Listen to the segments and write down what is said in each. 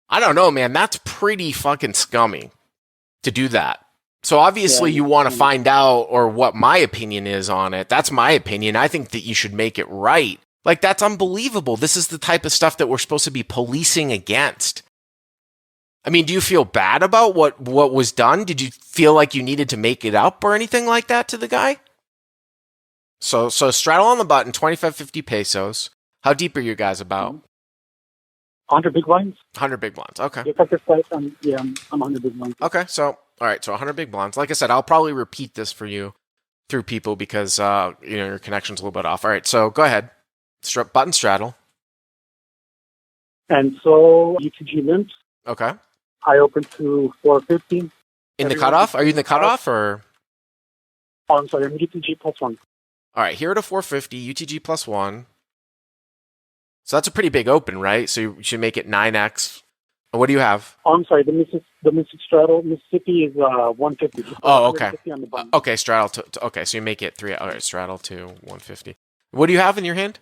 I don't know, man. That's pretty fucking scummy to do that. So obviously you want to find out or what my opinion is on it. That's my opinion. I think that you should make it right. Like, that's unbelievable. This is the type of stuff that we're supposed to be policing against. I mean, do you feel bad about what was done? Did you feel like you needed to make it up or anything like that to the guy? So straddle on the button, 25, 50 pesos. How deep are you guys about? 100 big blinds. 100 big blinds. Okay. The effective price, I'm 100 big blinds. Okay, so all right, so 100 big blinds. Like I said, I'll probably repeat this for you through people because your connection's a little bit off. All right, so go ahead. Button straddle. And so UTG limps. Okay. I open to 450. In the cutoff? Are you in the cutoff or? Oh, I'm sorry. I'm UTG plus 1. All right, here to 450, UTG plus 1. So that's a pretty big open, right? So you should make it 9x. What do you have? Oh, I'm sorry. The Mississippi straddle. Mississippi is 150. Oh, okay. On Okay, straddle to okay, so you make it 3. All right, straddle to 150. What do you have in your hand?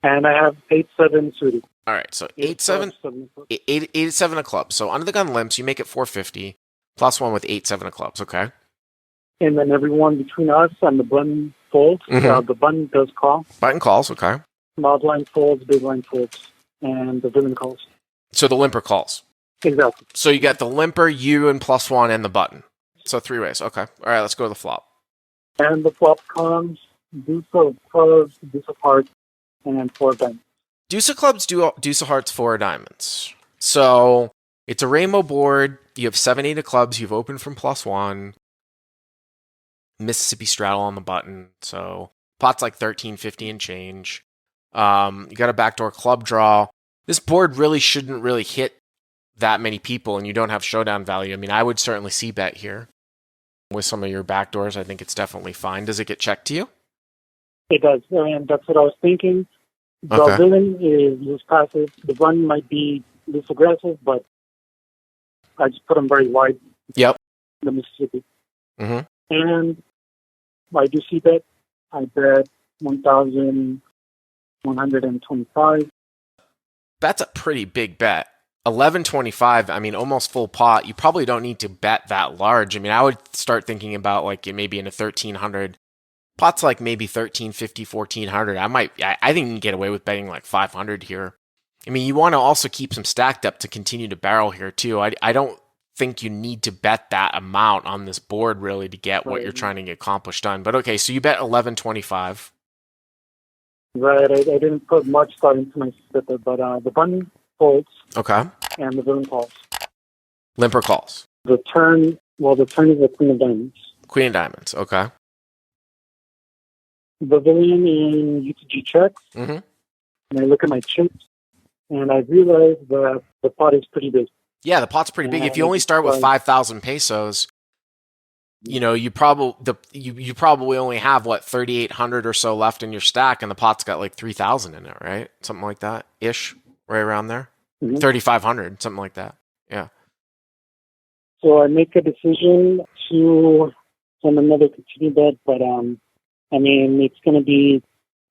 And I have 8-7 suited. All right, so 8-7 of clubs. So under the gun limps, you make it 450 plus 1 with 8-7 of clubs. Okay. And then everyone between us and the button folds. Mm-hmm. The button does call. Button calls. Okay. Small blind folds, big blind folds, and the villain calls. So the limper calls. Exactly. So you got the limper, you, and plus 1, and the button. So 3 ways. Okay. All right, let's go to the flop. And the flop comes deuce of clubs, deuce of hearts, and 4 diamonds. Deuce of clubs, deuce of hearts, 4 diamonds. So it's a rainbow board. You have 7-8 of clubs. You've opened from plus 1. Mississippi straddle on the button. So pot's like 13.50 and change. You got a backdoor club draw. This board really shouldn't really hit that many people, and you don't have showdown value. I mean, I would certainly see bet here. With some of your backdoors, I think it's definitely fine. Does it get checked to you? It does, and that's what I was thinking. The Okay. villain is loose passive. The run might be loose aggressive, but I just put them very wide. Yep. The Mississippi. Mm-hmm. And I do see bet. I bet 1,125. That's a pretty big bet. 11.25, I mean, almost full pot. You probably don't need to bet that large. I mean, I would start thinking about like maybe in a 1,300. Pot's like maybe 1,350, 1,400. I think you can get away with betting like 500 here. I mean, you want to also keep some stacked up to continue to barrel here too. I don't think you need to bet that amount on this board really to get what you're trying to get accomplished done. But okay, so you bet 11.25. Right, I didn't put much thought into my sitter, but the button folds. Okay. And the villain calls. Limper calls. The turn is the queen of diamonds. Queen of diamonds, okay. The villain in UTG checks. Mm-hmm. And I look at my chips, and I realize that the pot is pretty big. Yeah, the pot's pretty big. If you only start with 5,000 pesos, you probably only have 3,800 or so left in your stack, and the pot's got like 3,000 in it, right? Something like that ish, right around there. 3,500, something like that. Yeah. So I make a decision to send another continue bet, but I mean it's going to be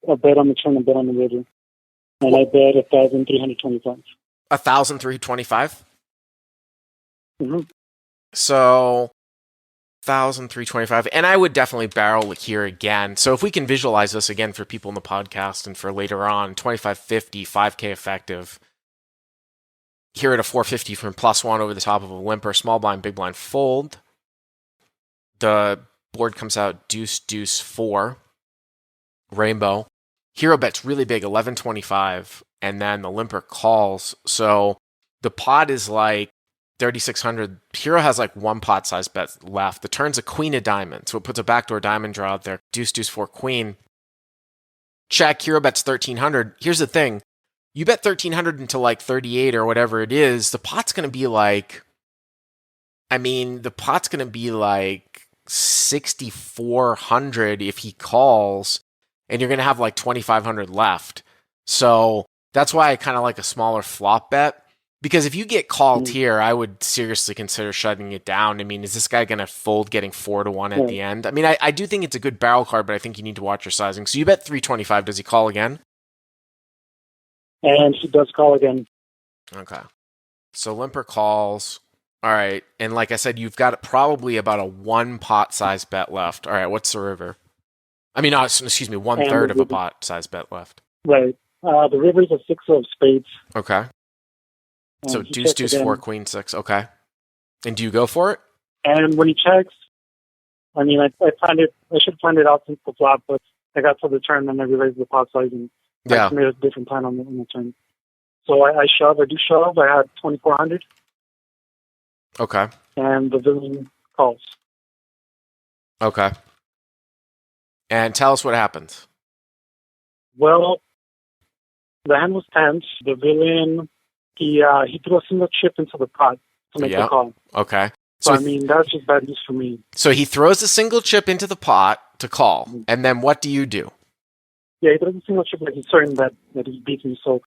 a bet on the turn, a bet on the river, and I bet 1,325. 1,325. Mm-hmm. So 1,325, and I would definitely barrel here again. So if we can visualize this again for people in the podcast and for later on, 25.50, 5K effective. Here at a 450 from plus 1 over the top of a limper, small blind, big blind fold. The board comes out deuce, deuce, 4. Rainbow. Hero bets really big, 11.25, and then the limper calls. So the pot is like 3,600. Hero has like 1 pot size bet left. The turn's a queen of diamonds, so it puts a backdoor diamond draw out there. Deuce, deuce, 4, queen. Check. Hero bets 1,300. Here's the thing. You bet 1,300 into like 38 or whatever it is, the pot's going to be like 6,400 if he calls, and you're going to have like 2,500 left. So that's why I kind of like a smaller flop bet, because if you get called here, I would seriously consider shutting it down. I mean, is this guy going to fold getting 4-1 at the end? I mean, I do think it's a good barrel card, but I think you need to watch your sizing. So you bet 325. Does he call again? And she does call again. Okay. So limper calls. All right. And like I said, you've got probably about a 1 pot size bet left. All right. What's the river? I mean, excuse me, one And third of a pot size bet left. right. The river's a 6 of spades. Okay. So He deuce, checks deuce, again. 4, queen, 6. Okay. And do you go for it? And when he checks, I mean, I should find it out since the flop, but I got to the turn and I realized the pot size and Yeah. I made a different plan on the turn. So I do shove. I had 2,400. Okay. And the villain calls. Okay. And tell us what happens. Well, the hand was tense. The villain, he threw a single chip into the pot to make the call. Okay. So I mean, that's just bad news for me. So he throws a single chip into the pot to call, and then what do you do? Yeah, he throws a single chip like he's certain that he beats me. So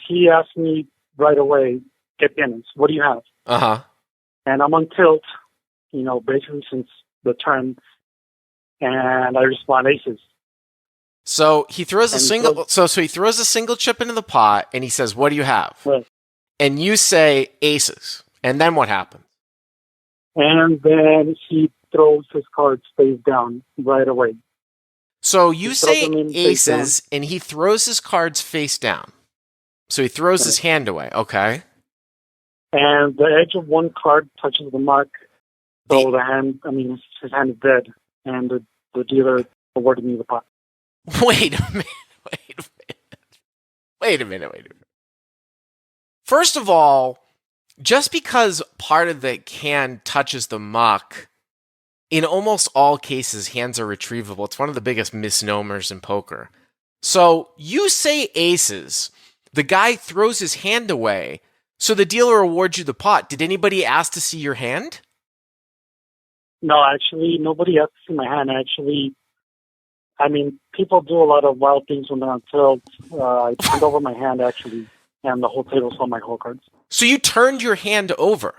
he asked me right away, "Get tienes? What do you have?" And I'm on tilt, basically since the turn, and I respond aces. So he throws a single. So he throws a single chip into the pot, and he says, "What do you have?" Right. And you say aces, and then what happens? And then he throws his cards face down right away. So you say aces, and he throws his cards face down. So he throws his hand away. Okay. And the edge of one card touches the mark. So his hand is dead. And the dealer awarded me the pot. Wait a minute. First of all, just because part of the hand touches the muck, in almost all cases, hands are retrievable. It's one of the biggest misnomers in poker. So you say aces. The guy throws his hand away. So the dealer awards you the pot. Did anybody ask to see your hand? No, actually, nobody asked to see my hand. People do a lot of wild things when they're on tilt. I turned over my hand, actually, and the whole table saw my whole cards. So you turned your hand over?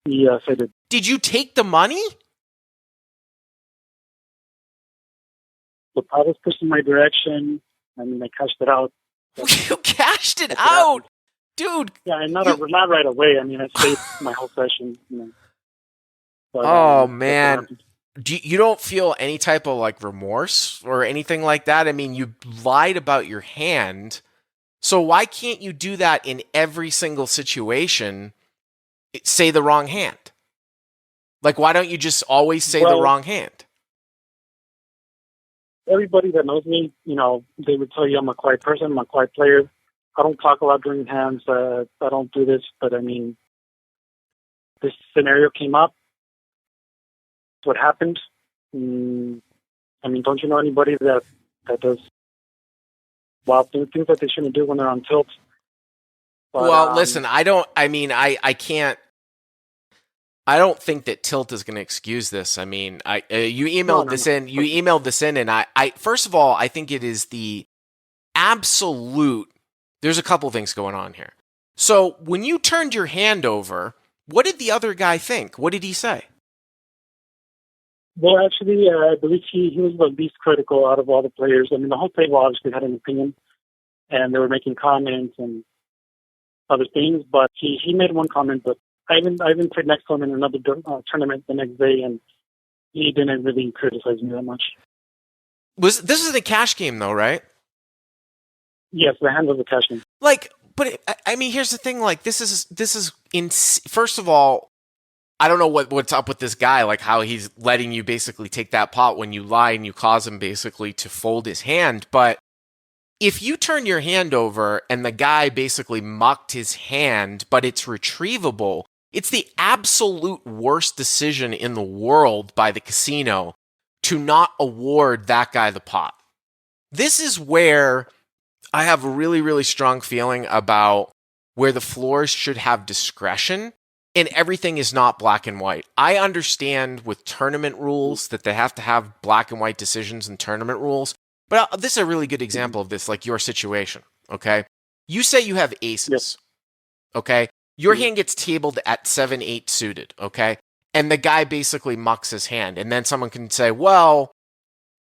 Yes, I did. Did you take the money? The pot was pushed in my direction. I cashed it out. You cashed it out? Dude. Yeah, not right away. I stayed my whole session. But, man. You don't feel any type of remorse or anything like that? I mean, you lied about your hand. So why can't you do that in every single situation? Say the wrong hand. Why don't you just always say the wrong hand? Everybody that knows me, they would tell you I'm a quiet person. I'm a quiet player. I don't talk a lot during hands. I don't do this. But, this scenario came up. What happened? Don't you know anybody that does wild things that they shouldn't do when they're on tilt? But, listen, I can't. I don't think that tilt is going to excuse this. You emailed this in. You emailed this in, and I first of all, I think it is the absolute. There's a couple things going on here. So when you turned your hand over, what did the other guy think? What did he say? Well, actually, I believe he was the least critical out of all the players. The whole table obviously had an opinion, and they were making comments and other things. But he made one comment. But I even played next to him in another tournament the next day, and he didn't really criticize me that much. This is a cash game, though, right? Yes, the hand was a cash game. Here's the thing. This is first of all, I don't know what's up with this guy, how he's letting you basically take that pot when you lie and you cause him basically to fold his hand. But if you turn your hand over and the guy basically mucked his hand, but it's retrievable, it's the absolute worst decision in the world by the casino to not award that guy the pot. This is where I have a really, really strong feeling about where the floors should have discretion. And everything is not black and white. I understand with tournament rules that they have to have black and white decisions in tournament rules. But this is a really good example of this, your situation, okay? You say you have aces, okay? Your hand gets tabled at 7-8 suited, okay? And the guy basically mucks his hand. And then someone can say, well,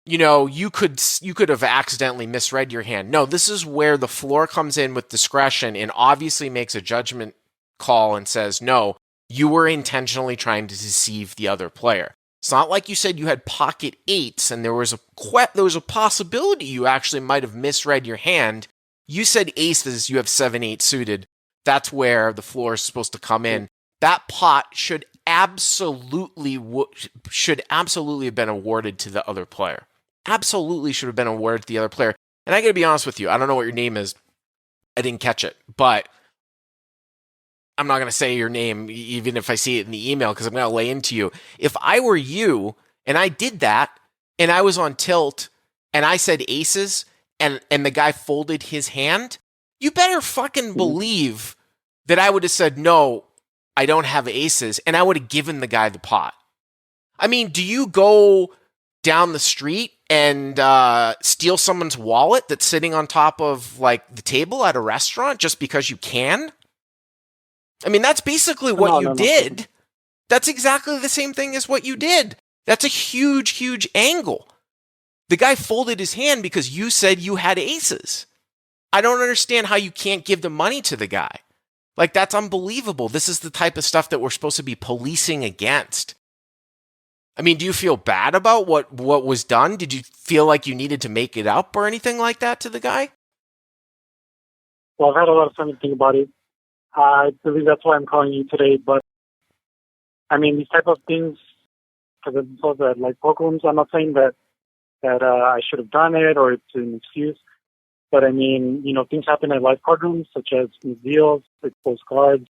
you could have accidentally misread your hand. No, this is where the floor comes in with discretion and obviously makes a judgment call and says, no, you were intentionally trying to deceive the other player. It's not like you said you had pocket eights and there was a possibility you actually might have misread your hand. You said aces, you have 7-8 suited. That's where the floor is supposed to come in. That pot should absolutely have been awarded to the other player. Absolutely should have been awarded to the other player. And I got to be honest with you, I don't know what your name is. I didn't catch it, but I'm not going to say your name even if I see it in the email because I'm going to lay into you. If I were you and I did that and I was on tilt and I said aces and the guy folded his hand, you better fucking believe that I would have said, no, I don't have aces, and I would have given the guy the pot. I mean, do you go down the street and steal someone's wallet that's sitting on top of like the table at a restaurant just because you can? I mean, that's basically what you did. No. That's exactly the same thing as what you did. That's a huge, huge angle. The guy folded his hand because you said you had aces. I don't understand how you can't give the money to the guy. Like, that's unbelievable. This is the type of stuff that we're supposed to be policing against. I mean, do you feel bad about what was done? Did you feel like you needed to make it up or anything like that to the guy? Well, I've had a lot of time to think about it. I believe that's why I'm calling you today. But, I mean, these type of things, because it's also at, like, poker rooms, I'm not saying that I should have done it or it's an excuse. But, I mean, things happen at live card rooms, such as deals, exposed cards.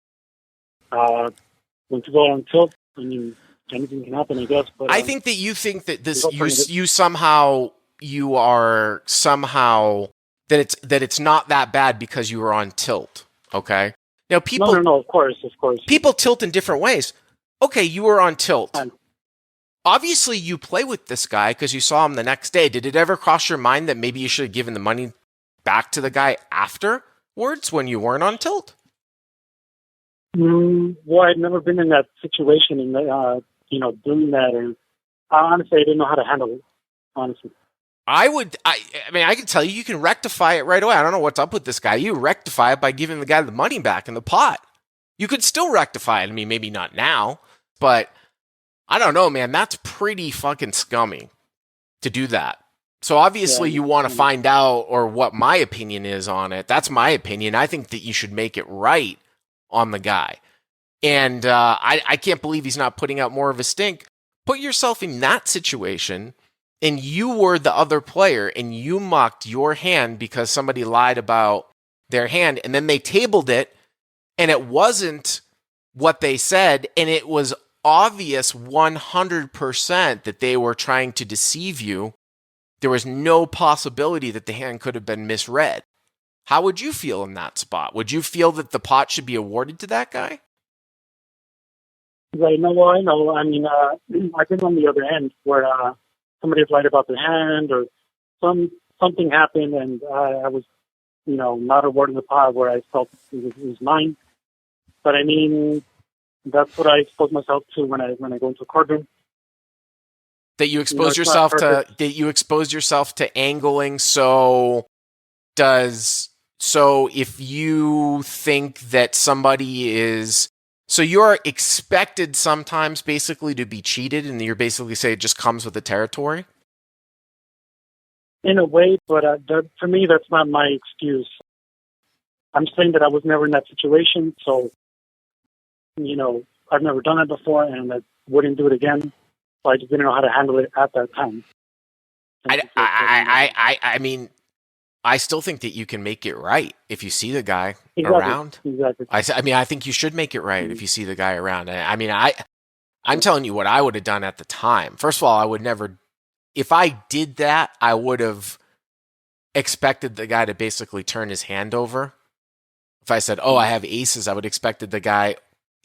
When people are on tilt, I mean, anything can happen, I guess. But I think that you think that you are somehow that it's not that bad because you were on tilt. Okay. Now people. No. Of course. People tilt in different ways. Okay, you were on tilt. Obviously, you play with this guy because you saw him the next day. Did it ever cross your mind that maybe you should have given the money back to the guy afterwards when you weren't on tilt? Well, I'd never been in that situation and, doing that. And honestly, I didn't know how to handle it, honestly. I mean, I can tell you can rectify it right away. I don't know what's up with this guy. You rectify it by giving the guy the money back in the pot. You could still rectify it. I mean, maybe not now, but I don't know, man. That's pretty fucking scummy to do that. So obviously you want to find out or what my opinion is on it. That's my opinion. I think that you should make it right on the guy. And I can't believe he's not putting out more of a stink. Put yourself in that situation and you were the other player and you mocked your hand because somebody lied about their hand and then they tabled it and it wasn't what they said and it was obvious 100% that they were trying to deceive you. There was no possibility that the hand could have been misread. How would you feel in that spot? Would you feel that the pot should be awarded to that guy? Right. No, well, I know. I mean, I've been on the other end where somebody's lied about their hand or something happened and I was, not awarded the pot where I felt it was mine. But I mean, that's what I expose myself to when I go into a courtroom. That you expose yourself to angling. So if you think that somebody is, so you're expected sometimes basically to be cheated and you're basically say it just comes with the territory? In a way, but for me, that's not my excuse. I'm saying that I was never in that situation. So, I've never done it before and I wouldn't do it again. So I just didn't know how to handle it at that time. I mean, I still think that you can make it right if you see the guy around. Exactly. I think you should make it right if you see the guy around. I mean, I'm telling you what I would have done at the time. First of all, I would never, if I did that, I would have expected the guy to basically turn his hand over. If I said, "Oh, I have aces," I would expected the guy.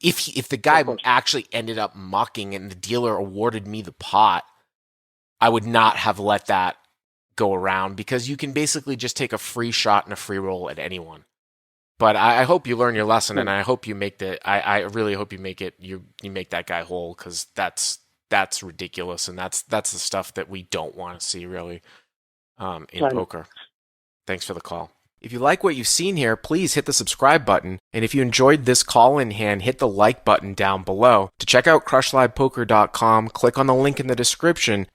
If the guy actually ended up mucking and the dealer awarded me the pot, I would not have let that go around because you can basically just take a free shot and a free roll at anyone. But I hope you learn your lesson and I hope you make I really hope you make it, you make that guy whole because that's that's ridiculous, and that's the stuff that we don't want to see really in Right. poker. Thanks for the call. If you like what you've seen here, please hit the subscribe button. And if you enjoyed this call-in hand, hit the like button down below. To check out crushlivepoker.com, click on the link in the description